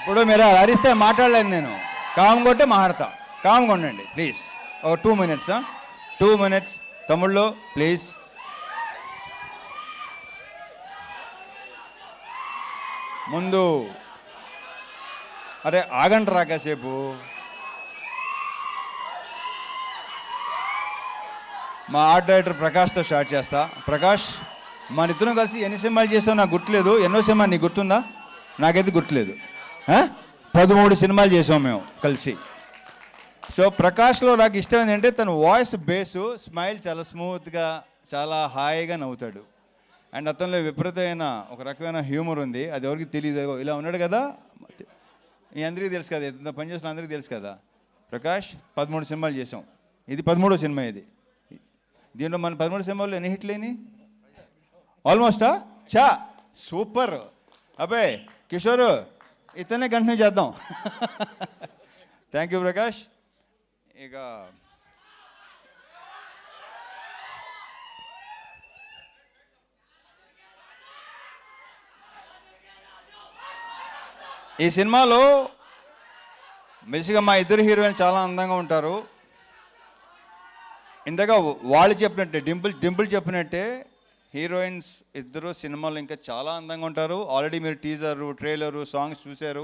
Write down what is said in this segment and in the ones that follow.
ఇప్పుడు మీరు అరిస్తే మాట్లాడలేను నేను. కామ్గా ఉంటే మాట్లాడతా. కామ్గా ఉండండి ప్లీజ్. ఓ 2 minutes. 2 minutes తమ్ముళ్ళు ప్లీజ్. ముందు అరే ఆగండి రా కాసేపు. మా ఆర్ట్ డైరెక్టర్ ప్రకాష్తో స్టార్ట్ చేస్తా. ప్రకాష్, మన ఇద్దరం కలిసి ఎన్ని సినిమాలు చేసావు నాకు గుర్తులేదు. ఎన్నో సినిమా నీకు గుర్తుందా? నాకైతే గుర్తులేదు. 13 సినిమాలు చేసాం మేము కలిసి. సో ప్రకాష్లో నాకు ఇష్టం ఏంటంటే తన వాయిస్ బేసు, స్మైల్ చాలా స్మూత్గా, చాలా హాయిగా నవ్వుతాడు. అండ్ అతనిలో విపరీతమైన ఒక రకమైన హ్యూమర్ ఉంది. అది ఎవరికి తెలియదు. ఇలా ఉన్నాడు కదా, ఈ అందరికీ తెలుసు కదా, ఎంత పనిచేసిన అందరికీ తెలుసు కదా. ప్రకాష్ 13 సినిమాలు చేసాం. ఇది 13వ సినిమా. దీంట్లో మన 13 సినిమాల్లో ఎన్ని హిట్లు అయినాయి? ఆల్మోస్టా? సూపర్. అబ్బాయి కిషోరు, ఇతనే కంటిన్యూ చేద్దాం. Thank you Prakash. ఇక ఈ సినిమాలో బేసిక్గా మా ఇద్దరు హీరోయిన్ చాలా అందంగా ఉంటారు. ఇందాక వాళ్ళు చెప్పినట్టే, డింపుల్ చెప్పినట్టే హీరోయిన్స్ ఇద్దరు సినిమాలో ఇంకా చాలా అందంగా ఉంటారు. ఆల్రెడీ మీరు టీజరు, ట్రైలరు, సాంగ్స్ చూశారు.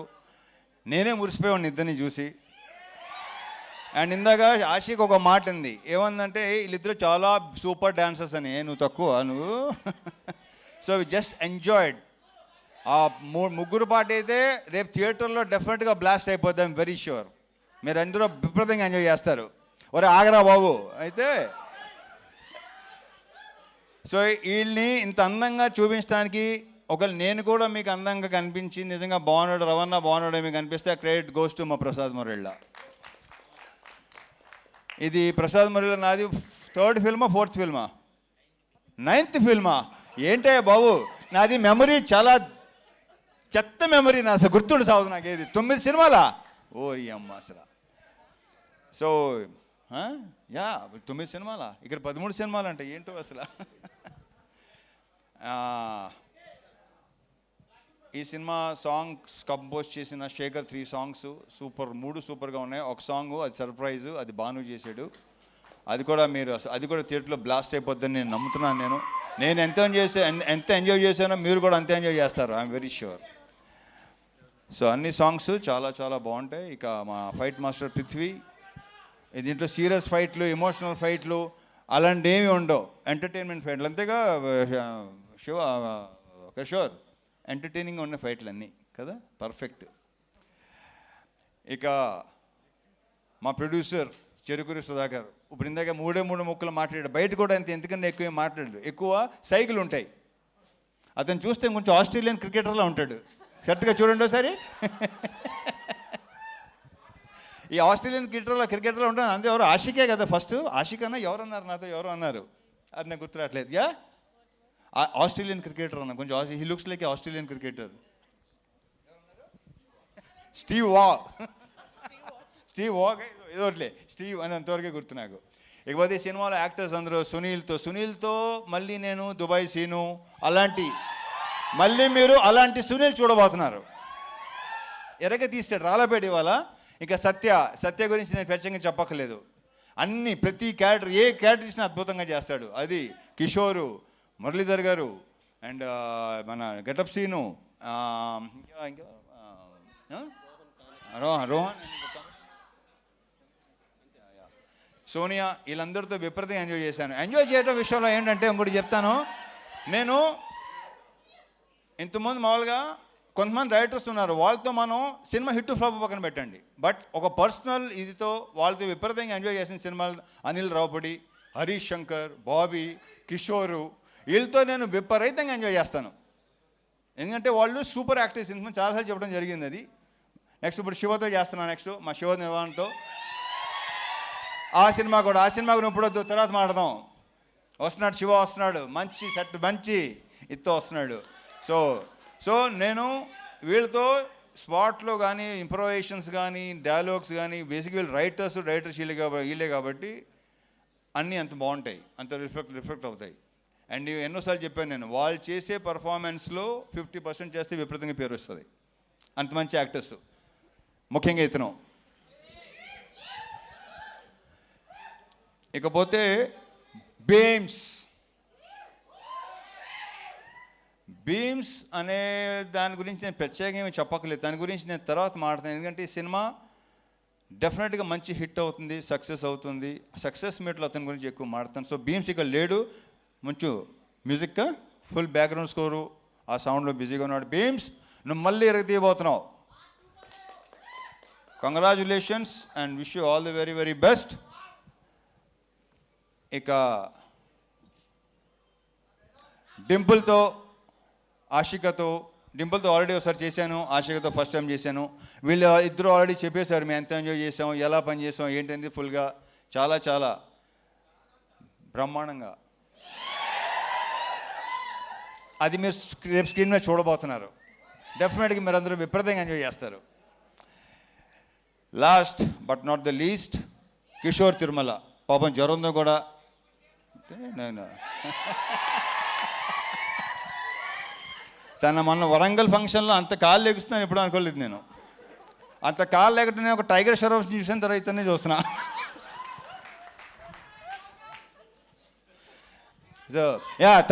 నేనే మురిసిపోయాను ఇద్దరిని చూసి. అండ్ ఇందాక ఆషిక్ ఒక మాట ఉంది, ఏమందంటే వీళ్ళిద్దరు చాలా సూపర్ డాన్సర్స్ అని. నువ్వు తక్కువ నువ్వు. So we just enjoyed. ఆ ముగ్గురు పాట అయితే రేపు థియేటర్లో డెఫినెట్గా బ్లాస్ట్ అయిపోద్దాం, వెరీ ష్యూర్. మీరు అందరూ విపరీతంగా ఎంజాయ్ చేస్తారు. ఒరే ఆగరా బాబు. అయితే సో వీళ్ళని ఇంత అందంగా చూపించడానికి ఒకవేళ నేను కూడా మీకు అందంగా కనిపించి నిజంగా బాగున్నాడు, రవణ బాగున్నాడు మీకు అనిపిస్తే ఆ క్రెడిట్ గోస్ టు మా ప్రసాద్ మురళి. ఇది ప్రసాద్ మురళి నాది 3rd ఫిల్మా 4th ఫిల్మా 9th ఫిల్మా ఏంటే బాబు. నాది మెమరీ చాలా చెత్త మెమరీ. నా అసలు గుర్తుండి సాగుదు నాకు. ఏది 9 సినిమాలా? ఓరి అమ్మ అసలు. సో 9 సినిమాలా? ఇక్కడ 13 సినిమాలు అంటే ఏంటో అసలు. ఈ సినిమా సాంగ్స్ కంపోజ్ చేసిన శేఖర్ 3 సాంగ్స్ సూపర్, 3 సూపర్గా ఉన్నాయి. ఒక సాంగ్ అది సర్ప్రైజు, అది బాను చేశాడు. అది కూడా మీరు అది కూడా థియేటర్లో బ్లాస్ట్ అయిపోద్దని నేను నమ్ముతున్నాను. నేను ఎంత ఎంజాయ్ చేశానో మీరు కూడా అంతే ఎంజాయ్ చేస్తారు, ఐఎమ్ వెరీ ష్యూర్. సో అన్ని సాంగ్స్ చాలా చాలా బాగుంటాయి. ఇక మా ఫైట్ మాస్టర్ పృథ్వీ, దీంట్లో సీరియస్ ఫైట్లు, ఎమోషనల్ ఫైట్లు అలాంటివి ఏమి ఉండవు. ఎంటర్టైన్మెంట్ ఫైట్లు అంతేగా కిషోర్. ఎంటర్టైనింగ్ ఉన్న ఫైట్లు అన్నీ కదా, పర్ఫెక్ట్. ఇక మా ప్రొడ్యూసర్ చెరుకూరి సుధాకర్ ఇప్పుడు ఇందాక 3 ముక్కలు మాట్లాడాడు. బయట కూడా ఎందుకన్నా ఎక్కువ మాట్లాడాడు. ఎక్కువ సైకిల్ ఉంటాయి. అతను చూస్తే కొంచెం ఆస్ట్రేలియన్ క్రికెటర్లా ఉంటాడు. కరెక్ట్గా చూడండి ఒకసారి. ఈ ఆస్ట్రేలియన్ క్రికెటర్లో ఉంటాను. అంతే ఎవరు? ఆషికే కదా ఫస్ట్. ఆషిక్ అన్న ఎవరన్నారు నాతో, ఎవరు అన్నారు, అది నాకు గుర్తురాట్లేదు. ఆస్ట్రేలియన్ క్రికెటర్ అన్న, కొంచెం he looks like Australian cricketer. Steve Waugh ఏదోట్లే, స్టీవ్ అని అంతవరకే గుర్తు నాకు. ఇకపోతే సినిమాలో యాక్టర్స్ అందరూ సునీల్తో మళ్ళీ నేను దుబాయ్ సీను అలాంటి, మళ్ళీ మీరు అలాంటి సునీల్ చూడబోతున్నారు. ఎరగ తీస్తాడు రాళ్ళపేట ఇవాళ. ఇంకా సత్య గురించి నేను ప్రత్యేకంగా చెప్పక్కర్లేదు. ప్రతి క్యారెక్టర్, ఏ క్యారెక్టర్ ఇచ్చినా అద్భుతంగా చేస్తాడు. అది కిషోరు, మురళీధర్ గారు అండ్ మన గెటప్ సీను, రోహన్, సోనియా, వీళ్ళందరితో విపరీతంగా ఎంజాయ్ చేశాను. ఎంజాయ్ చేయడం విషయంలో ఏంటంటే ఇంకోటి చెప్తాను. నేను ఇంతకుముందు మామూలుగా కొంతమంది డైరెక్టర్స్ ఉన్నారు, వాళ్ళతో మనం సినిమా హిట్ ఫ్లాప్ పక్కన పెట్టండి, బట్ ఒక పర్సనల్ ఇదితో వాళ్ళతో విపరీతంగా ఎంజాయ్ చేసిన సినిమాలు అనిల్ రావుపడి, హరీష్ శంకర్, బాబీ, కిషోరు, వీళ్ళతో నేను విపరీతంగా ఎంజాయ్ చేస్తాను. ఎందుకంటే వాళ్ళు సూపర్ యాక్టర్స్. ఇంతకుముందు చాలాసార్లు చెప్పడం జరిగింది అది. నెక్స్ట్ ఇప్పుడు శివతో చేస్తున్నాను. నెక్స్ట్ మా శివ నిర్వాణతో ఆ సినిమా కూడా ఇప్పుడు తర్వాత మాట్లాడదాం. వస్తున్నాడు శివ, వస్తున్నాడు మంచి సెట్, మంచి ఇత్తో వస్తున్నాడు. సో నేను వీళ్ళతో స్పాట్లో కానీ ఇంప్రొవైజేషన్స్ కానీ డైలాగ్స్ కానీ బేసిక్ వీళ్ళు రైటర్స్ వీళ్ళే కాబట్టి అన్నీ అంత బాగుంటాయి, అంత రిఫ్లెక్ట్ అవుతాయి. అండ్ ఎన్నోసార్లు చెప్పాను నేను, వాళ్ళు చేసే పర్ఫార్మెన్స్లో 50% చేస్తే విపరీతంగా పేరు వస్తుంది. అంత మంచి యాక్టర్స్. ముఖ్యంగా ఇతను. ఇకపోతే బీమ్స్ అనే దాని గురించి నేను ప్రత్యేకంగా చెప్పక్కర్లేదు, దాని గురించి నేను తర్వాత మాట్లాడతాను. ఎందుకంటే ఈ సినిమా డెఫినెట్గా మంచి హిట్ అవుతుంది, సక్సెస్ అవుతుంది. సక్సెస్ మీట్లో అతని గురించి ఎక్కువ మాట్లాడతాను. సో బీమ్స్ ఇక్కడ లేడు, మంచి మ్యూజిక్, ఫుల్ బ్యాక్గ్రౌండ్ స్కోరు, ఆ సౌండ్లో బిజీగా ఉన్నాడు. బీమ్స్, నువ్వు మళ్ళీ ఎరగతీయబోతున్నావు. Congratulations and wish you all the very very best. ఇక డింపుల్తో ఆల్రెడీ ఒకసారి చేశాను, ఆషికతో ఫస్ట్ టైం చేశాను. వీళ్ళు ఇద్దరు ఆల్రెడీ చెప్పేశారు మేము ఎంత ఎంజాయ్ చేసాం, ఎలా పని చేసాం ఏంటంటే ఫుల్గా చాలా చాలా బ్రహ్మాండంగా. అది మీరు రేపు స్క్రీన్ మీద చూడబోతున్నారు. డెఫినెట్గా మీరు అందరూ విపరీతంగా ఎంజాయ్ చేస్తారు. Last but not the least, Kishore Tirumala. పాపం జ్వరంతో కూడా నేను తన మొన్న వరంగల్ ఫంక్షన్లో అంత కాళ్ళు లెగుస్తున్నాను ఎప్పుడు అనుకోలేదు నేను. అంత కాళ్ళు లేకుండా నేను ఒక టైగర్ షరఫ్ చూసిన తర్వాత ఇతనే చూస్తున్నా. సో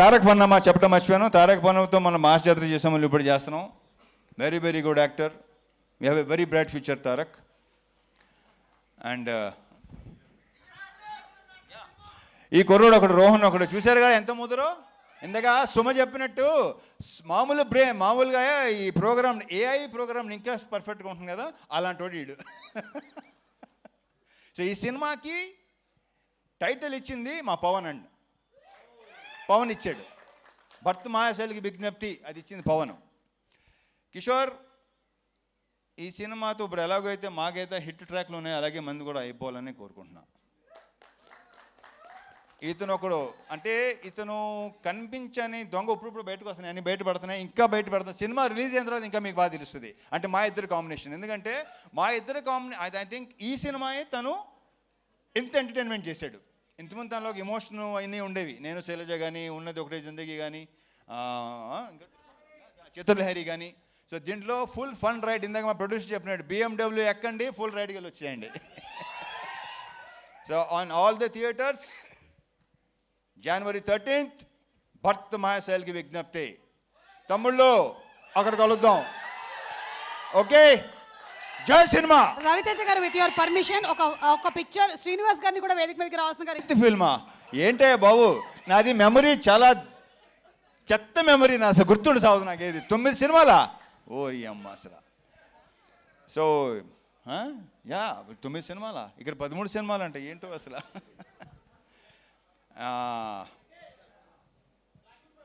తారక్ పన్నమ్మ చెప్పడం మర్చిపోయాను. తారక్ పన్నమ్మతో మనం మాస్ జాతర చేసాం, మళ్ళీ ఇప్పుడు చేస్తున్నాం. Very very good actor, we have a very bright future Tarak. And ఈ కుర్రోడు ఒకడు రోహన్ ఒకడు చూశారు కదా ఎంత ముదరో. ఇందాక సుమ చెప్పినట్టు మామూలుగా ఈ ప్రోగ్రామ్ ఏఐ ప్రోగ్రామ్ ఇంకా పర్ఫెక్ట్గా ఉంటుంది కదా, అలాంటి వాడు వీడు. సో ఈ సినిమాకి టైటిల్ ఇచ్చింది మా పవన్ ఇచ్చాడు. భర్త మహాశైలికి విజ్ఞప్తి అది ఇచ్చింది పవన్. కిషోర్, ఈ సినిమాతో ఇప్పుడు ఎలాగైతే మాకైతే హిట్ ట్రాక్లు ఉన్నాయో అలాగే మంది కూడా అయిపోవాలని కోరుకుంటున్నా. ఇతను ఒకడు అంటే ఇతను కనిపించని దొంగ ఇప్పుడు బయటకు వస్తున్నాయి, అన్ని బయటపడుతున్నాయి, ఇంకా బయటపడుతున్నాయి. సినిమా రిలీజ్ అయిన తర్వాత ఇంకా మీకు బాగా తెలుస్తుంది. అంటే మా ఇద్దరు కాంబినేషన్, ఎందుకంటే మా ఇద్దరు ఐ థింక్ ఈ సినిమాయే తను ఎంత ఎంటర్టైన్మెంట్ చేశాడు. ఇంతకుముందు తనలో ఎమోషన్ అన్నీ ఉండేవి. నేను శైలజ కానీ, ఉన్నది ఒకటే జిందగీ కానీ, చతుర్లహరి కానీ. సో దీంట్లో ఫుల్ ఫన్ రైడ్. ఇందాక మా ప్రొడ్యూసర్ చెప్పినాడు, BMW ఎక్కండి, ఫుల్ రైడ్కి వెళ్ళి వచ్చేయండి. So on all the theatres January 13th, భర్త మహాశైలికి విజ్ఞప్తి. తమ్ముళ్ళు అక్కడ కలుద్దాం. ఓకే, జై సినిమా. రవితేజ గారు, విత్ యువర్ పర్మిషన్ ఒక పిక్చర్ శ్రీనివాస్ గారిని కూడా వేదిక మీదకి రావాల్సిన గారు. ఫిల్మా ఏంటే బాబు, నాది మెమరీ చాలా చెత్త మెమరీ, నా అసలు గుర్తుండి సాగుదు నాకు. ఏది 9 సినిమాలా? ఓరి అమ్మ అసలు. సో 9 సినిమాలా, ఇక్కడ 13 సినిమాలు అంటే ఏంటో అసలు.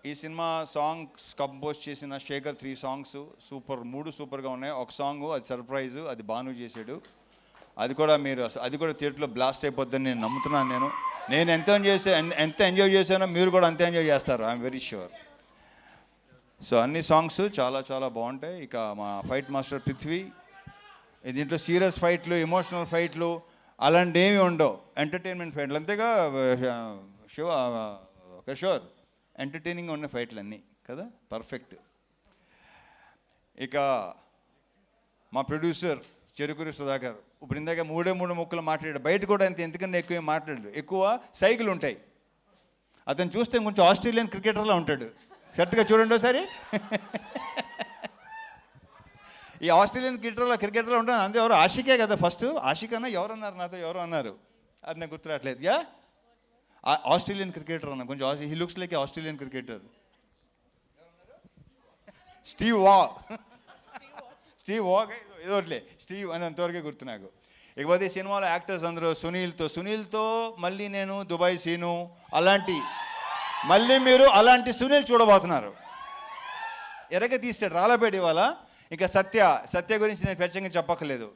ఈ సినిమా సాంగ్స్ కంపోజ్ చేసిన శేఖర్ 3 సాంగ్స్ సూపర్, 3 సూపర్గా ఉన్నాయి. ఒక సాంగ్ అది సర్ప్రైజు, అది భాను చేశాడు. అది కూడా మీరు అది కూడా థియేటర్లో బ్లాస్ట్ అయిపోద్దని నేను నమ్ముతున్నాను. నేను ఎంత ఎంజాయ్ చేశానో మీరు కూడా అంతే ఎంజాయ్ చేస్తారు, ఐఎమ్ వెరీ ష్యూర్. సో అన్ని సాంగ్స్ చాలా చాలా బాగుంటాయి. ఇక మా ఫైట్ మాస్టర్ పృథ్వీ, దీంట్లో సీరియస్ ఫైట్లు, ఎమోషనల్ ఫైట్లు అలాంటి ఏమి ఉండవు, ఎంటర్టైన్మెంట్ ఫైట్లు. అంతేగా కిషోర్, ఎంటర్టైనింగ్గా ఉన్న ఫైట్లు అన్నీ కదా, పర్ఫెక్ట్. ఇక మా ప్రొడ్యూసర్ చెరుకూరి సుధాకర్, ఇప్పుడు ఇందాక 3 ముక్కలు మాట్లాడాడు. బయట కూడా ఎందుకన్నా ఎక్కువ మాట్లాడాడు, ఎక్కువ సైకిల్ ఉంటాయి. అతను చూస్తే కొంచెం ఆస్ట్రేలియన్ క్రికెటర్లా ఉంటాడు. షర్ట్గా చూడండి ఒకసారి. ఈ ఆస్ట్రేలియన్ క్రికెటర్లో ఉంటాడు. అంతే, ఎవరు ఆషికే కదా ఫస్ట్, ఆషికన్నా ఎవరన్నారు నాతో, ఎవరు అన్నారు, అది నాకు గుర్తు రావట్లేదు. ఆస్ట్రేలియన్ క్రికెటర్ అన్న, కొంచెం he looks like Australian cricketer. Steve Waugh ఏదోట్లే, స్టీవ్ అని అంతవరకే గుర్తు నాకు. ఇకపోతే ఈ సినిమాలో యాక్టర్స్ అందరూ సునీల్తో మళ్ళీ నేను దుబాయ్ సీను మళ్ళీ మీరు అలాంటి సునీల్ చూడబోతున్నారు. ఎరగ తీస్తాడు రాళ్ళపేట ఇవాళ. ఇక సత్య గురించి నేను ప్రత్యేకంగా చెప్పక్కర్లేదు.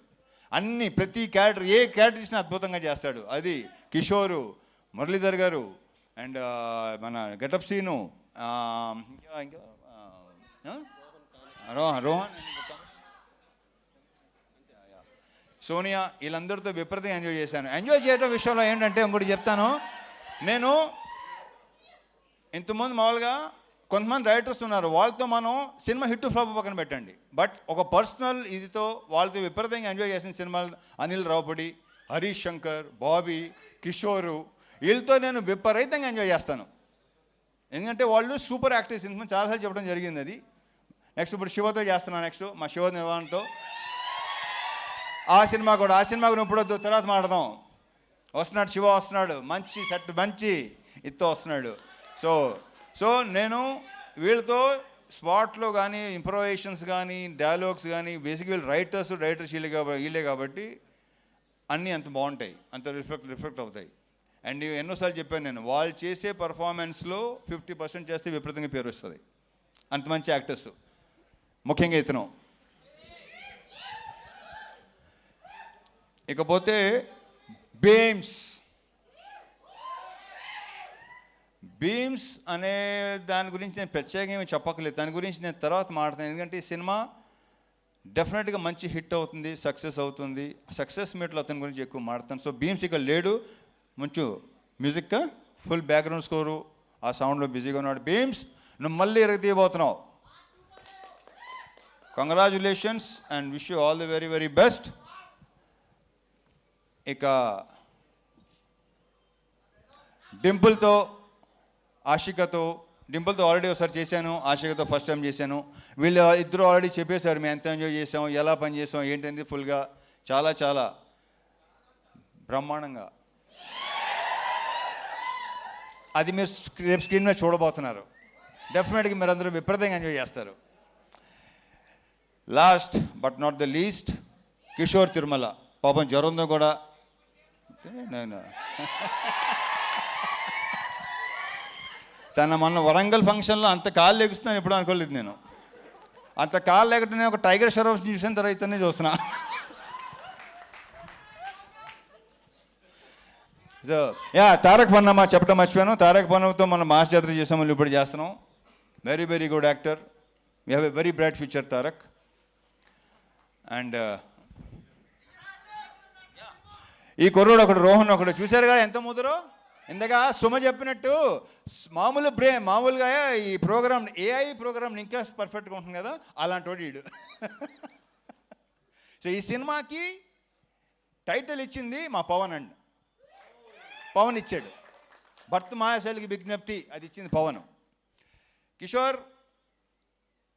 ప్రతి క్యారెక్టర్, ఏ క్యారెక్టర్ ఇచ్చినా అద్భుతంగా చేస్తాడు. అది కిషోరు, మురళీధర్ గారు అండ్ మన గెటప్ సీను, రోహన్, సోనియా, వీళ్ళందరితో విపరీతంగా ఎంజాయ్ చేశాను. ఎంజాయ్ చేయడం విషయంలో ఏంటంటే ఇంకోటి చెప్తాను. నేను ఇంతకుముందు మామూలుగా కొంతమంది డైరెక్టర్స్ ఉన్నారు, వాళ్ళతో మనం సినిమా హిట్ ఫ్లాప్ పక్కన పెట్టండి, బట్ ఒక పర్సనల్ ఇదితో వాళ్ళతో విపరీతంగా ఎంజాయ్ చేసిన సినిమాలు అనిల్ రావుపూడి, హరీష్ శంకర్, బాబీ, కిషోరు, వీళ్ళతో నేను విపరీతంగా ఎంజాయ్ చేస్తాను. ఎందుకంటే వాళ్ళు సూపర్ యాక్టర్స్. ఇంతకుముందు చాలాసార్లు చెప్పడం జరిగింది అది. నెక్స్ట్ ఇప్పుడు శివతో చేస్తున్నాను, నెక్స్ట్ మా శివ నిర్వహణతో ఆ సినిమా కూడా ఇప్పుడు వద్దు, తర్వాత మాట్లాడదాం. వస్తున్నాడు శివ, వస్తున్నాడు, మంచి సెట్, మంచి ఇత్తో వస్తున్నాడు. సో నేను వీళ్ళతో స్పాట్లో కానీ ఇంప్రొవైజేషన్స్ కానీ డైలాగ్స్ కానీ బేసిక్ వీళ్ళు రైటర్స్ వీళ్ళే కాబట్టి అన్నీ అంత బాగుంటాయి, అంత రిఫ్లెక్ట్ అవుతాయి. అండ్ ఎన్నోసార్లు చెప్పాను నేను, వాళ్ళు చేసే పర్ఫార్మెన్స్లో 50% చేస్తే విపరీతంగా పేరు వస్తుంది. అంత మంచి యాక్టర్స్, ముఖ్యంగా ఇతను. ఇకపోతే బీమ్స్ అనే దాని గురించి నేను ప్రత్యేకంగా ఏమీ చెప్పక్కర్లేదు, దాని గురించి నేను తర్వాత మాట్లాడతాను. ఎందుకంటే ఈ సినిమా డెఫినెట్గా మంచి హిట్ అవుతుంది, సక్సెస్ అవుతుంది. సక్సెస్ మీట్లో అతని గురించి ఎక్కువ మాట్లాడతాను. సో బీమ్స్ ఇక్కడ లేడు, మంచి మ్యూజిక్, ఫుల్ బ్యాక్గ్రౌండ్ స్కోరు, ఆ సౌండ్లో బిజీగా ఉన్నాడు. బీమ్స్, నువ్వు మళ్ళీ ఎరగతీయబోతున్నావు. Congratulations and wish you all the very very best. ఇక డింపుల్తో ఆల్రెడీ ఒకసారి చేశాను, ఆషికతో ఫస్ట్ టైం చేశాను. వీళ్ళు ఇద్దరు ఆల్రెడీ చెప్పేశారు మేము ఎంత ఎంజాయ్ చేసాం, ఎలా పని చేసాం ఏంటంటే ఫుల్గా చాలా చాలా బ్రహ్మాండంగా. అది మీరు రేపు స్క్రీన్ మీద చూడబోతున్నారు. డెఫినెట్గా మీరు అందరూ విపరీతంగా ఎంజాయ్ చేస్తారు. Last but not the least, Kishore Tirumala. పాపం జ్వరంతో కూడా నేను తన మొన్న వరంగల్ ఫంక్షన్లో అంత కాళ్ళు లెగుస్తున్నాను ఎప్పుడు అనుకోలేదు నేను. అంత కాళ్ళు లేకుండా నేను ఒక టైగర్ షరఫ్ చూసిన తర్వాతనే చూస్తున్నా. సో తారక్ పన్నమ్మ చెప్పడం మర్చిపోయాను. తారక్ పన్నమ్మతో మనం మాస్ జాతర చేసాం, మళ్ళీ ఇప్పుడు చేస్తున్నాం. Very very good actor, we have a very bright future Tarak. And ఈ కుర్రోడు ఒకడు, రోహన్ ఒకడు, చూశారు కదా ఎంత ముదరో. ఇందాక సుమ చెప్పినట్టు మామూలుగా ఈ ప్రోగ్రామ్ ఏఐ ప్రోగ్రామ్ ఇంకా పర్ఫెక్ట్గా ఉంటుంది కదా, అలాంటి వాడు వీడు. సో ఈ సినిమాకి టైటిల్ ఇచ్చింది మా పవన్ ఇచ్చాడు. భర్త మహాశైలికి విజ్ఞప్తి, అది ఇచ్చింది పవన్. కిషోర్